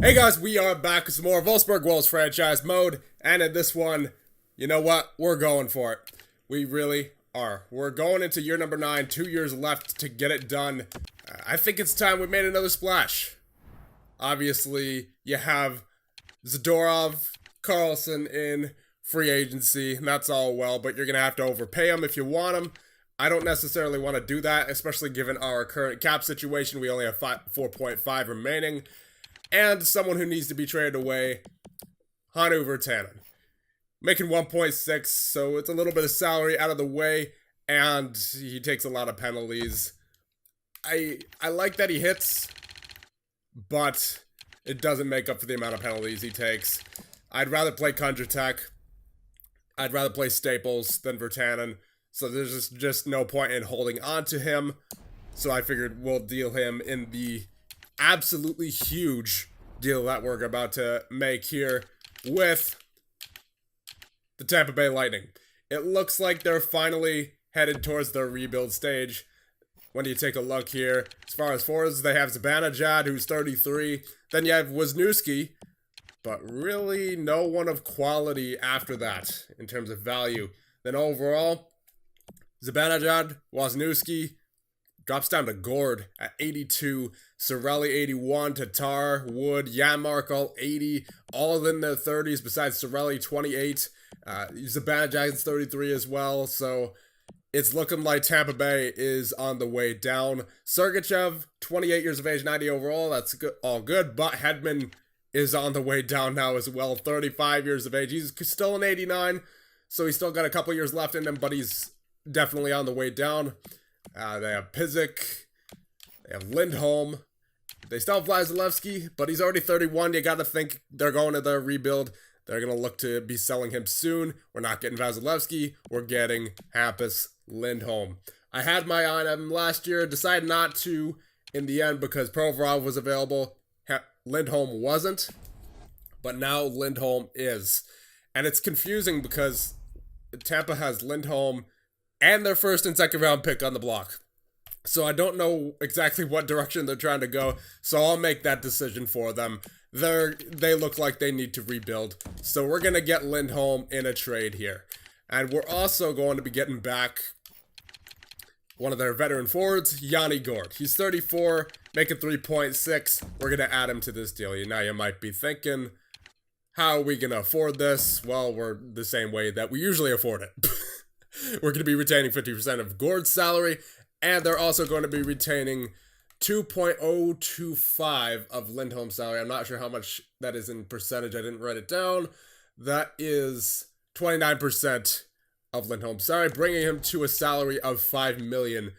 Hey guys, we are back with some more Wolfsburg Wolves franchise mode, and in this one, you know what? We're going for it. We really are. We're going into year number 9, 2 years left to get it done. I think it's time we made another splash. Obviously, you have Zadorov, Carlson in free agency, and that's all well, but you're going to have to overpay them if you want them. I don't necessarily want to do that, especially given our current cap situation. We only have 4.5 remaining. And someone who needs to be traded away, Hannover Tannen. Making 1.6, so it's a little bit of salary out of the way, and he takes a lot of penalties. I like that he hits, but it doesn't make up for the amount of penalties he takes. I'd rather play Kondratek. I'd rather play Staples than Virtanen, so there's just no point in holding on to him. So I figured we'll deal him in the absolutely huge deal that we're about to make here with the Tampa Bay Lightning. It looks like they're finally headed towards their rebuild stage. When you take a look here, as far as forwards, they have Zibanejad, who's 33. Then you have Wisniewski, but really no one of quality after that in terms of value. Then overall, Zibanejad, Wisniewski, drops down to Gord at 82, Cirelli 81, Tatar, Wood, Janmark all 80, all in their 30s besides Cirelli 28. Zibanejad's 33 as well, so it's looking like Tampa Bay is on the way down. Sergachev, 28 years of age, 90 overall, that's good, all good, but Hedman is on the way down now as well, 35 years of age. He's still an 89, so he's still got a couple years left in him, but he's definitely on the way down. They have Pizik, they have Lindholm, they still have Vasilevsky, but he's already 31. You gotta think they're going to their rebuild. They're gonna look to be selling him soon. We're not getting Vasilevsky, we're getting Hampus Lindholm. I had my eye on him last year, decided not to in the end because Provorov was available. Lindholm wasn't, but now Lindholm is. And it's confusing because Tampa has Lindholm and their first and second round pick on the block. So I don't know exactly what direction they're trying to go, so I'll make that decision for them. They look like they need to rebuild, so we're going to get Lindholm in a trade here. And we're also going to be getting back one of their veteran forwards, Yanni Gord. He's 34, making 3.6. We're going to add him to this deal. Now you might be thinking, how are we going to afford this? Well, we're the same way that we usually afford it. We're going to be retaining 50% of Gord's salary, and they're also going to be retaining 2.025 of Lindholm's salary. I'm not sure how much that is in percentage. I didn't write it down. That is 29% of Lindholm's salary, bringing him to a salary of $5 million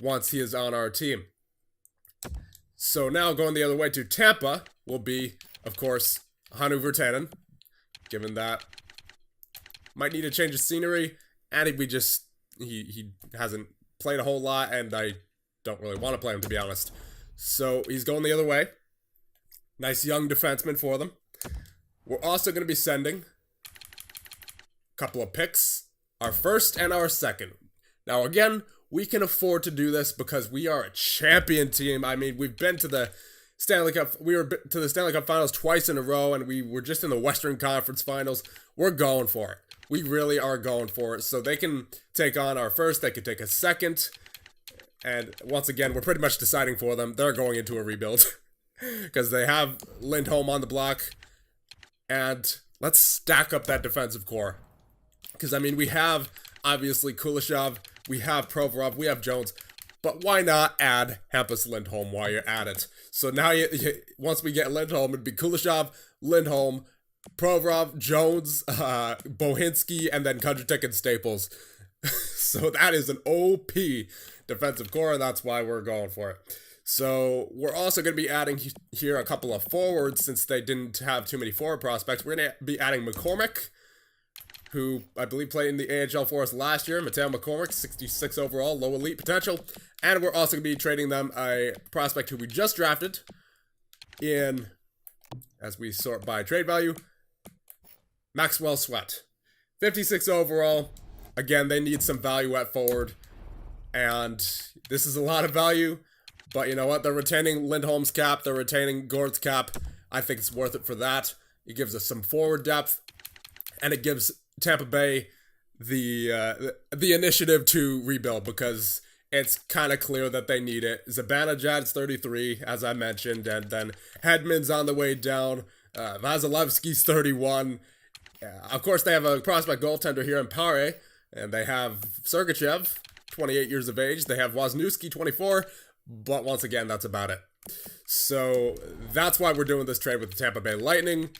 once he is on our team. So now going the other way to Tampa will be, of course, Hannover Tannen, given that might need a change of scenery, and he hasn't played a whole lot, and I don't really want to play him, to be honest. So he's going the other way. Nice young defenseman for them. We're also going to be sending a couple of picks, our first and our second. Now again, we can afford to do this because we are a champion team. I mean, we've been to the Stanley Cup. We were to the Stanley Cup Finals twice in a row, and we were just in the Western Conference Finals. We're going for it. We really are going for it. So they can take on our first, they can take a second. And once again, we're pretty much deciding for them. They're going into a rebuild. Because they have Lindholm on the block. And let's stack up that defensive core. Because, I mean, we have, obviously, Kuleshov. We have Provorov. We have Jones. But why not add Hampus Lindholm while you're at it? So now, once we get Lindholm, it'd be Kuleshov, Lindholm, Provorov, Jones, Bohinski, and then Kondratek and Staples. So that is an OP defensive core, and that's why we're going for it. So we're also going to be adding here a couple of forwards since they didn't have too many forward prospects. We're going to be adding McCormick, who I believe played in the AHL for us last year. Mateo McCormick, 66 overall, low elite potential. And we're also going to be trading them a prospect who we just drafted in, as we sort by trade value, Maxwell Sweat. 56 overall. Again, they need some value at forward. And this is a lot of value, But you know what? They're retaining Lindholm's cap. They're retaining Gord's cap. I think it's worth it for that. It gives us some forward depth. And it gives Tampa Bay the initiative to rebuild because it's kind of clear that they need it. Zibanejad's 33, as I mentioned, and then Hedman's on the way down. Vasilevsky's 31. Of course, they have a prospect goaltender here in Pare, and they have Sergachev, 28 years of age. They have Wisniewski, 24, but once again, that's about it. So that's why we're doing this trade with the Tampa Bay Lightning.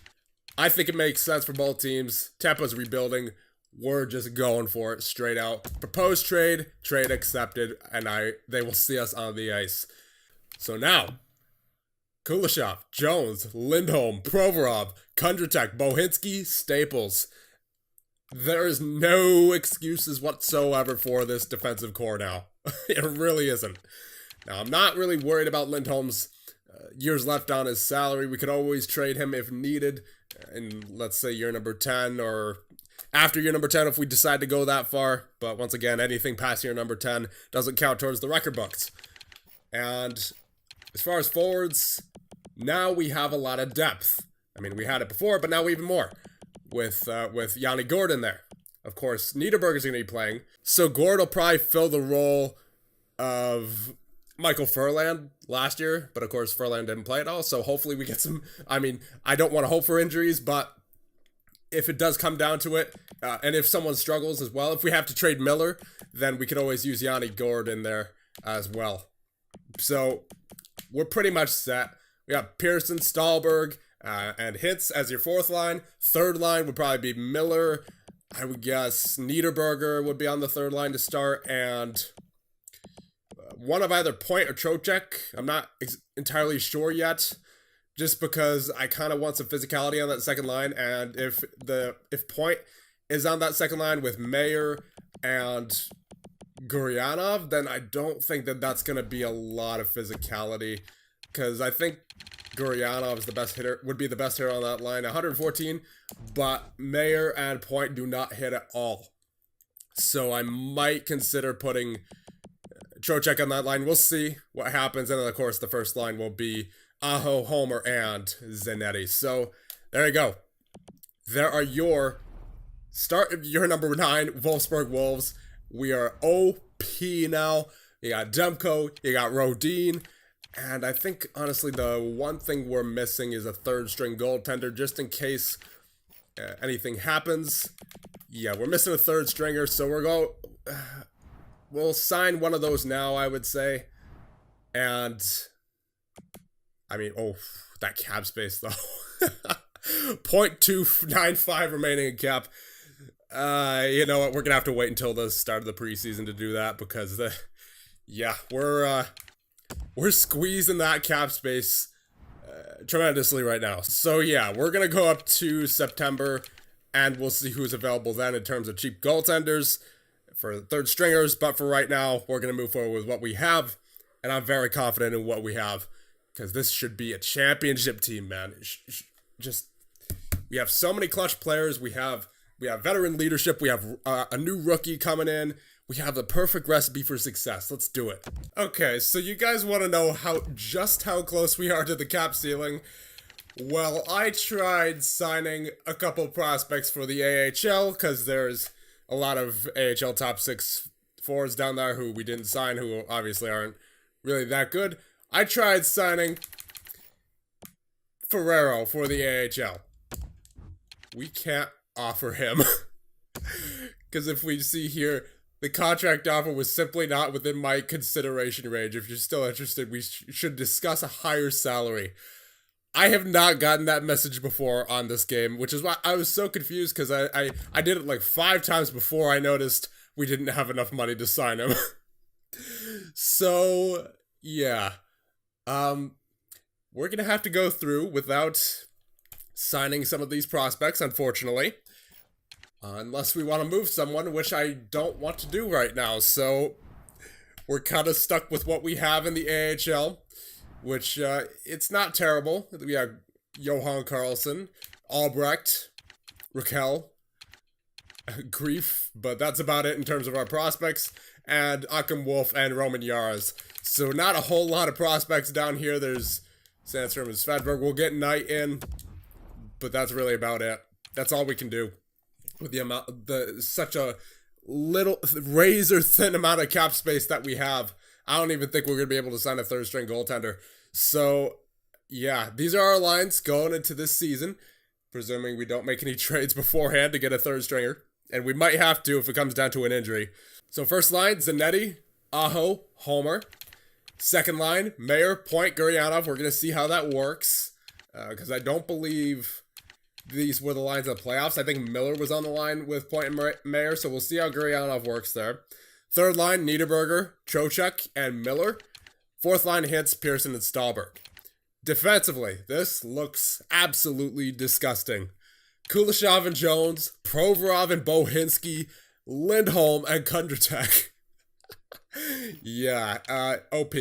I think it makes sense for both teams. Tampa's rebuilding. We're just going for it straight out. Proposed trade, trade accepted, and they will see us on the ice. So now, Kuleshov, Jones, Lindholm, Provorov, Kondratek, Bohinski, Staples. There is no excuses whatsoever for this defensive core now. It really isn't. Now, I'm not really worried about Lindholm's years left on his salary. We could always trade him if needed in, let's say, year number 10 or after year number 10 if we decide to go that far. But once again, anything past year number 10 doesn't count towards the record books. And as far as forwards, now we have a lot of depth. I mean, we had it before, but now even more with Yanni Gordon there. Of course, Niederberger's going to be playing. So Gord will probably fill the role of Michael Furland last year, but of course Furland didn't play at all, so hopefully we get some. I mean, I don't want to hope for injuries, but if it does come down to it, and if someone struggles as well, if we have to trade Miller, then we could always use Yanni Gord in there as well. So we're pretty much set. We got Pearson, Stahlberg, and Hitz as your fourth line. Third line would probably be Miller. I would guess Niederberger would be on the third line to start, and one of either Point or Trocheck. I'm not entirely sure yet, just because I kind of want some physicality on that second line. And if Point is on that second line with Mayer and Guryanov, then I don't think that that's going to be a lot of physicality, because I think Guryanov is the best hitter, would be the best hitter on that line, 114, but Mayer and Point do not hit at all. So I might consider putting Trocheck on that line. We'll see what happens. And then, of course, the first line will be Aho, Homer, and Zanetti. So there you go. There are your start of your number 9 Wolfsburg Wolves. We are OP now. You got Demko, you got Rodin, and I think, honestly, the one thing we're missing is a third-string goaltender, just in case anything happens. Yeah, we're missing a third stringer, so we'll sign one of those now, I would say. And I mean, oh, that cap space though. 0.295 remaining in cap. You know what? We're gonna have to wait until the start of the preseason to do that, because we're squeezing that cap space tremendously right now. So yeah, we're gonna go up to September, and we'll see who's available then in terms of cheap goaltenders for third stringers. But for right now, we're gonna move forward with what we have, and I'm very confident in what we have, because this should be a championship team, man. We have so many clutch players. We have veteran leadership. We have a new rookie coming in. We have the perfect recipe for success. Let's do it. Okay, so you guys want to know just how close we are to the cap ceiling? Well, I tried signing a couple prospects for the AHL, because there's a lot of AHL top 6 forwards down there who we didn't sign, who obviously aren't really that good. I tried signing Ferrero for the AHL. We can't offer him, because if we see here, the contract offer was simply not within my consideration range. If you're still interested, we should discuss a higher salary. I have not gotten that message before on this game, which is why I was so confused, because I did it like 5 times before I noticed we didn't have enough money to sign him. So, yeah. We're going to have to go through without signing some of these prospects, unfortunately. Unless we want to move someone, which I don't want to do right now. So we're kind of stuck with what we have in the AHL, which it's not terrible. We have Johan Carlson, Albrecht, Raquel, Grief, but that's about it in terms of our prospects, and Akim Wolf and Roman Yaras. So not a whole lot of prospects down here. There's Sandstrom and Svedberg. We'll get Knight in, but that's really about it. That's all we can do with such a little razor thin amount of cap space that we have. I don't even think we're going to be able to sign a third string goaltender. So yeah, these are our lines going into this season, presuming we don't make any trades beforehand to get a third stringer. And we might have to if it comes down to an injury. So first line, Zanetti, Aho, Homer. Second line, Mayer, Point, Guryanov. We're going to see how that works. Because I don't believe these were the lines of the playoffs. I think Miller was on the line with Point and Mayer. So we'll see how Guryanov works there. Third line, Niederberger, Trocheck, and Miller. Fourth line, Hintz, Pearson, and Stahlberg. Defensively, this looks absolutely disgusting. Kuleshov and Jones, Provorov and Bohinski, Lindholm and Kondratek. Yeah, OP.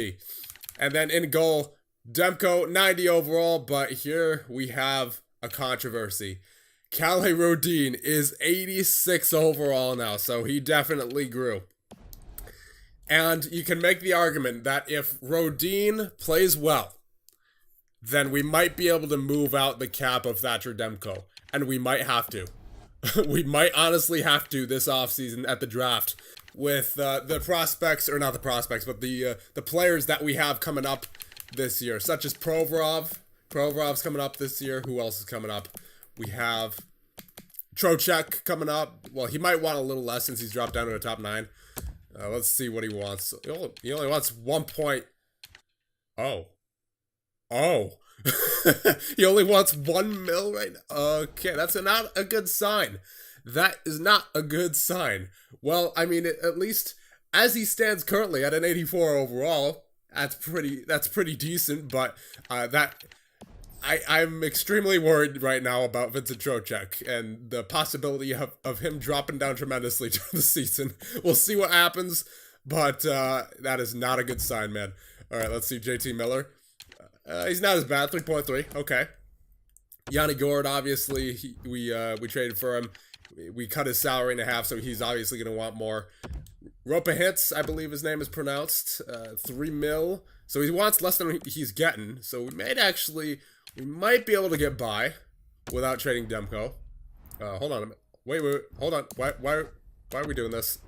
And then in goal, Demko, 90 overall, but here we have a controversy. Kalle Rodin is 86 overall now, so he definitely grew. And you can make the argument that if Rodin plays well, then we might be able to move out the cap of Thatcher Demko. And we might have to. We might honestly have to this offseason at the draft with the prospects, or not the prospects, but the players that we have coming up this year, such as Provorov. Provorov's coming up this year. Who else is coming up? We have Trocheck coming up. Well, he might want a little less since he's dropped down to the top 9. Let's see what he wants. He only wants 1 point. Oh. He only wants 1 mil right now. Okay, that's not a good sign. That is not a good sign. Well, I mean, at least as he stands currently at an 84 overall, that's pretty decent. But I'm extremely worried right now about Vincent Trocheck and the possibility of him dropping down tremendously during the season. We'll see what happens, but that is not a good sign, man. All right, let's see JT Miller. He's not as bad, 3.3. Okay. Yanni Gord, obviously, we traded for him. We cut his salary in half, so he's obviously going to want more. Ropa Hintz, I believe his name is pronounced, 3 mil. So he wants less than he's getting. So we might be able to get by without trading Demko. Hold on a minute. Wait, hold on. Why are we doing this?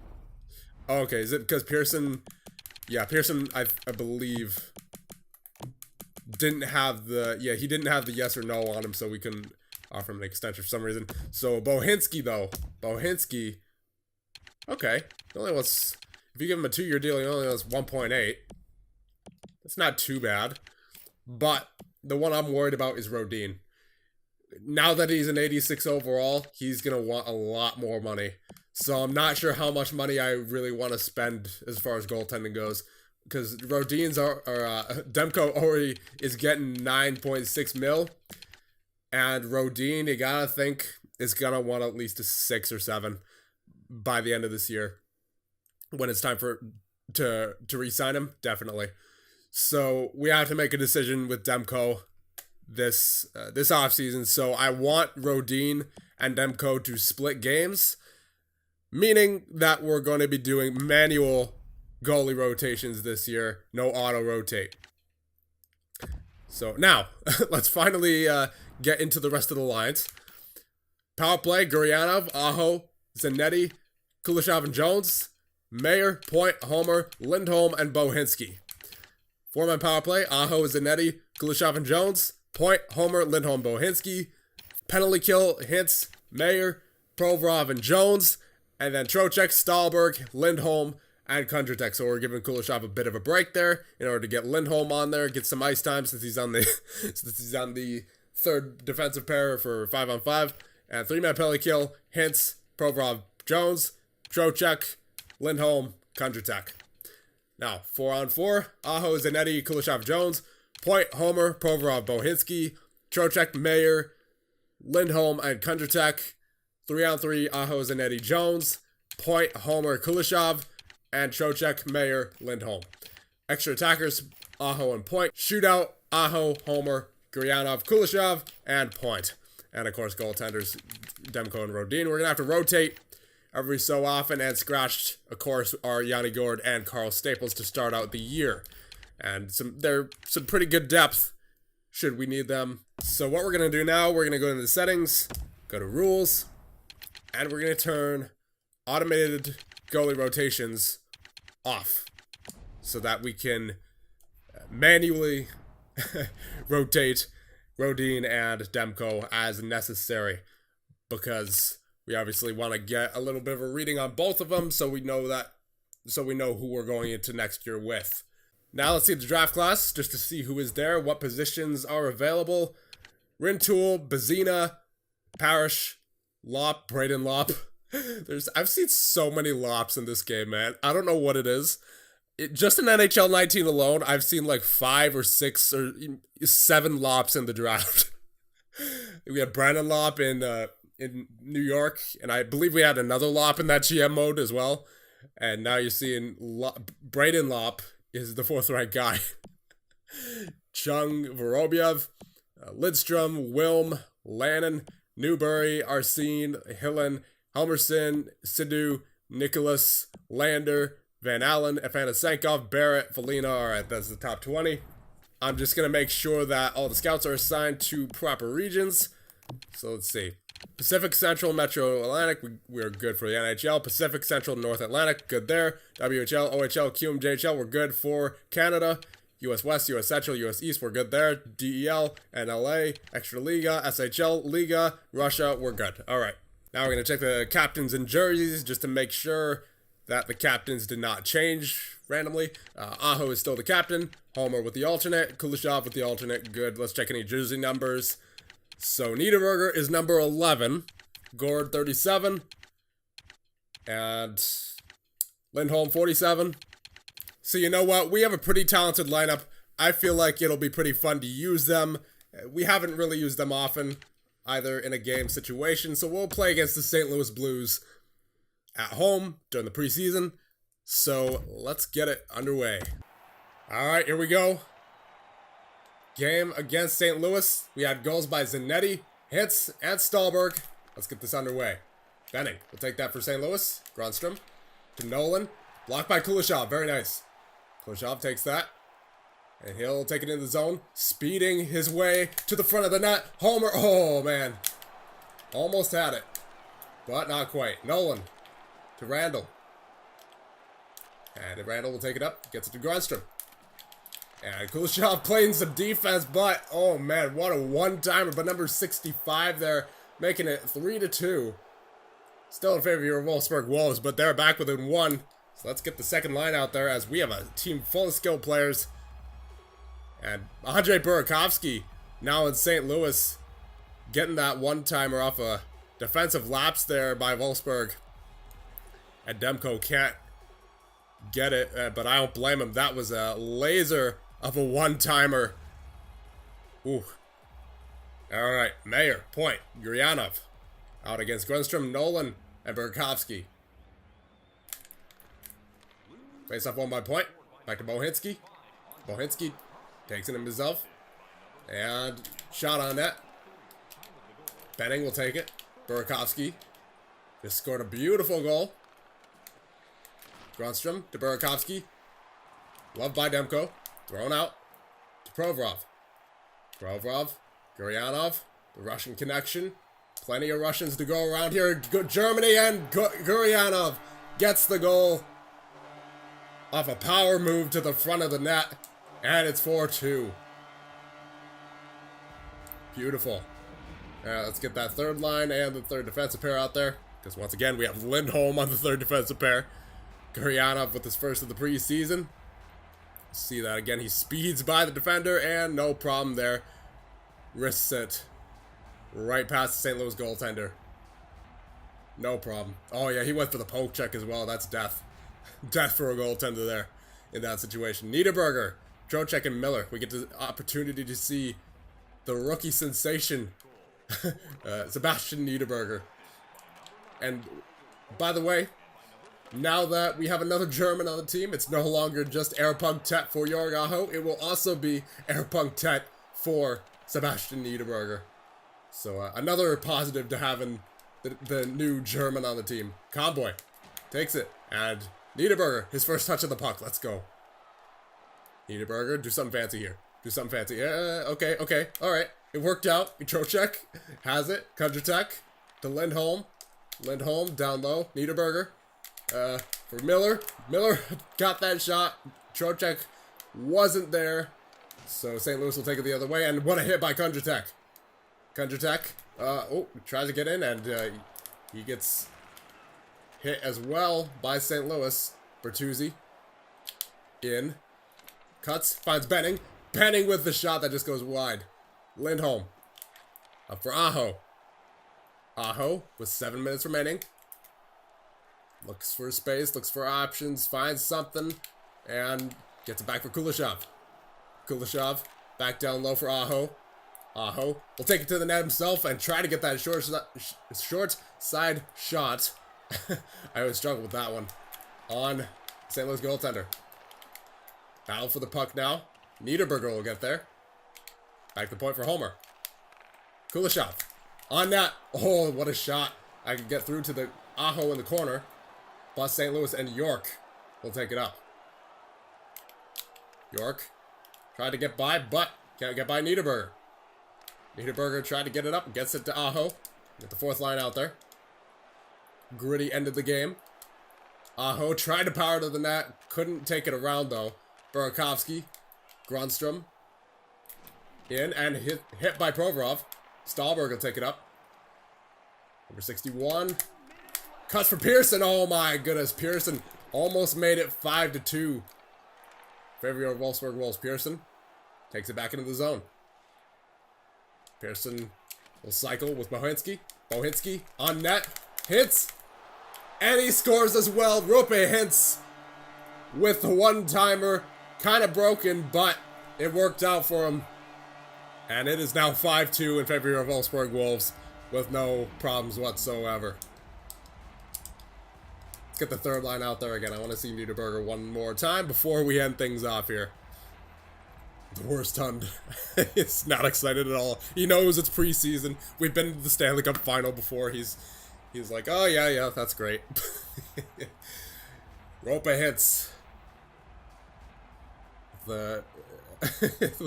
Oh, okay, is it because Pearson? Yeah, Pearson, I believe, didn't have the yes or no on him, so we couldn't offer him an extension for some reason. So Bohinski, though. Okay. If you give him a 2-year deal, he only wants 1.8. That's not too bad. But the one I'm worried about is Rodin. Now that he's an 86 overall, he's going to want a lot more money. So I'm not sure how much money I really want to spend as far as goaltending goes. Because Demko already is getting 9.6 mil. And Rodin, you gotta think, is gonna want at least a 6 or 7 by the end of this year. When it's time to re-sign him, definitely. So we have to make a decision with Demko this offseason. So I want Rodin and Demko to split games. Meaning that we're going to be doing manual goalie rotations this year, no auto rotate. So now, let's finally get into the rest of the lines. Power play, Guryanov, Aho, Zanetti, Kuleshov and Jones, Mayer, Point, Homer, Lindholm, and Bohinski. Four-man power play, Aho, Zanetti, Kuleshov and Jones, Point, Homer, Lindholm, Bohinski. Penalty kill, Hintz, Mayer, Provorov, and Jones. And then Trocheck, Stahlberg, Lindholm, and Kondratek. So we're giving Kuleshov a bit of a break there in order to get Lindholm on there, get some ice time since he's on the third defensive pair for 5-on-5. And three-man penalty kill, Hintz, Provorov, Jones, Trocheck, Lindholm, Kondratek. Now, 4-on-4, Aho, Zanetti, Kuleshov, Jones, Point, Homer, Provorov, Bohinski, Trocheck, Mayer, Lindholm, and Kondratek. 3-on-3, Aho, Zanetti, Jones, Point, Homer, Kuleshov, and Trocheck, Mayer, Lindholm. Extra attackers, Aho and Point. Shootout, Aho, Homer, Guryanov, Kuleshov, and Point. And of course, goaltenders, Demko and Rodin. We're going to have to rotate every so often, and scratched, of course, are Yanni Gord and Carl Staples to start out the year. And they're some pretty good depth should we need them. So what we're going to do now, we're going to go into the settings, go to rules, and we're going to turn automated goalie rotations off so that we can manually rotate Rodin and Demko as necessary, because we obviously want to get a little bit of a reading on both of them so we know who we're going into next year with. Now let's see the draft class, just to see who is there, what positions are available. Rintoul, Bazina, Parrish, Lop, Braden Lop. I've seen so many Lops in this game, man. I don't know what it is. Just in NHL 19 alone, I've seen like 5 or 6 or 7 Lops in the draft. We had Brandon Lop in New York, and I believe we had another Lop in that GM mode as well. And now you're seeing Braden Lop is the 4th ranked guy. Chung Vorobyev, Lidstrom, Wilm, Lannon, Newbury, Arsene, Hillen, Helmerson, Sidhu, Nicholas, Lander, Van Allen, Afanasenkov, Barrett, Felina. Alright, that's the top 20. I'm just going to make sure that all the scouts are assigned to proper regions. So let's see. Pacific Central, Metro Atlantic, we're good for the NHL. Pacific Central, North Atlantic, good there. WHL, OHL, QMJHL, we're good for Canada. US West, US Central, US East, we're good there. DEL, NLA, Extra Liga, SHL, Liga, Russia, we're good. Alright, now we're going to check the captains and jerseys just to make sure that the captains did not change randomly. Aho is still the captain. Homer with the alternate. Kuleshov with the alternate. Good. Let's check any jersey numbers. So Niederberger is number 11. Gord 37. And Lindholm 47. So you know what? We have a pretty talented lineup. I feel like it'll be pretty fun to use them. We haven't really used them often, either in a game situation. So we'll play against the St. Louis Blues at home during the preseason. So let's get it underway. Alright, here we go. Game against St. Louis. We had goals by Zanetti, Hitz, and Stahlberg. Let's get this underway. Benning will take that for St. Louis. Grunstrom to Nolan. Blocked by Kuleshov. Very nice. Kuleshov takes that. And he'll take it in the zone. Speeding his way to the front of the net. Homer. Oh, man. Almost had it. But not quite. Nolan to Randall. And Randall will take it up. Gets it to Grunstrom. And Kuleshov playing some defense, but, oh man, what a one-timer. But number 65 there, making it 3-2. Still in favor of your Wolfsburg Wolves, but they're back within 1. So let's get the second line out there as we have a team full of skilled players. And Andrei Burakovsky, now in St. Louis, getting that one-timer off a defensive lapse there by Wolfsburg. And Demko can't get it, but I don't blame him. That was a laser of a one-timer. Ooh. Alright, Mayer, point. Guryanov out against Grunstrom, Nolan, and Burakovsky. Face off 1 by point. Back to Bohinski. Bohinski takes it himself. And shot on net. Benning will take it. Burakovsky just scored a beautiful goal. Grunstrom to Burakovsky. Loved by Demko. Thrown out to Provorov. Provorov. Guryanov. The Russian connection. Plenty of Russians to go around here. Germany, and Guryanov gets the goal off a power move to the front of the net. And it's 4-2. Beautiful. Alright, let's get that third line and the third defensive pair out there. Because once again, we have Lindholm on the third defensive pair. Guryanov with his first of the preseason. See that again. He speeds by the defender and no problem there. Wrists it right past the St. Louis goaltender. No problem. Oh yeah, he went for the poke check as well. That's death. Death for a goaltender there in that situation. Niederberger, Trocheck, and Miller. We get the opportunity to see the rookie sensation, Sebastian Niederberger. And by the way, now that we have another German on the team, it's no longer just Erpunk Tet for Jorg Aho. It will also be Erpunk Tet for Sebastian Niederberger. So another positive to having the new German on the team. Conboy takes it. And Niederberger, his first touch of the puck. Let's go. Niederberger, do something fancy here. Do something fancy. Okay, okay, alright. It worked out. Trocheck has it. Kondratek to Lindholm. Lindholm down low. Niederberger for Miller. Miller got that shot. Trocheck wasn't there. So St. Louis will take it the other way. And what a hit by Kondratek. Kondratek, tries to get in, and he gets hit as well by St. Louis. Bertuzzi in. Cuts, finds Benning. Benning with the shot that just goes wide. Lindholm. Up for Aho. Aho with 7 minutes remaining. Looks for space, looks for options, finds something, and gets it back for Kuleshov. Kuleshov back down low for Aho. Aho will take it to the net himself and try to get that short side shot. I always struggle with that one. On St. Louis goaltender. Battle for the puck now. Niederberger will get there. Back to point for Homer. Kuleshov. On net. Oh, what a shot. I could get through to the Aho in the corner. Plus St. Louis and York will take it up. York tried to get by, but can't get by Niederberger. Niederberger tried to get it up. Gets it to Aho. Get the fourth line out there. Gritty ended the game. Aho tried to power to the net. Couldn't take it around, though. Burakovsky. Grunstrom. In and hit by Provorov. Stahlberg will take it up. Number 61. Cuts for Pearson. Oh my goodness. Pearson almost made it 5-2. Favor of Wolfsburg Wolves. Pearson takes it back into the zone. Pearson will cycle with Bohinski. Bohinski on net. Hits. And he scores as well. Roope Hintz with the one-timer. Kind of broken, but it worked out for him. And it is now 5-2 in favor of Wolfsburg Wolves with no problems whatsoever. Let's get the third line out there again. I want to see Niederberger one more time before we end things off here. The worst Hund is not excited at all. He knows it's preseason. We've been to the Stanley Cup final before. He's like, oh yeah, that's great. Roope hits with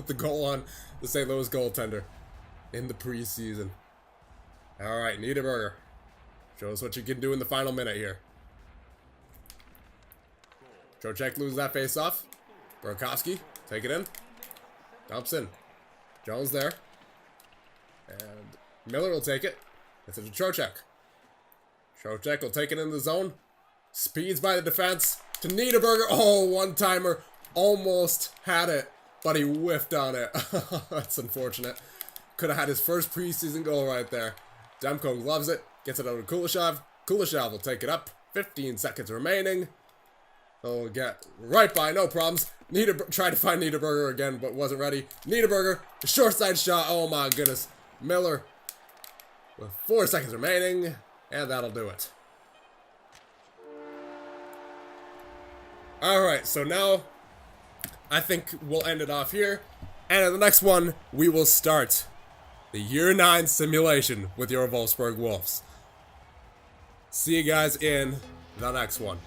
the goal on the St. Louis goaltender in the preseason. All right, Niederberger, show us what you can do in the final minute here. Trocheck loses that face-off. Burakovsky, take it in. Dumps in. Jones there. And Miller will take it. It's to Trocheck. Trocheck will take it in the zone. Speeds by the defense to Niederberger. Oh, one-timer. Almost had it, but he whiffed on it. That's unfortunate. Could have had his first preseason goal right there. Demko loves it. Gets it over to Kuleshov. Kuleshov will take it up. 15 seconds remaining. He'll get right by, no problems. Tried to find Niederberger again, but wasn't ready. Niederberger, the short side shot. Oh my goodness. Miller with 4 seconds remaining, and that'll do it. Alright, so now I think we'll end it off here. And in the next one, we will start the Year 9 simulation with your Wolfsburg Wolves. See you guys in the next one.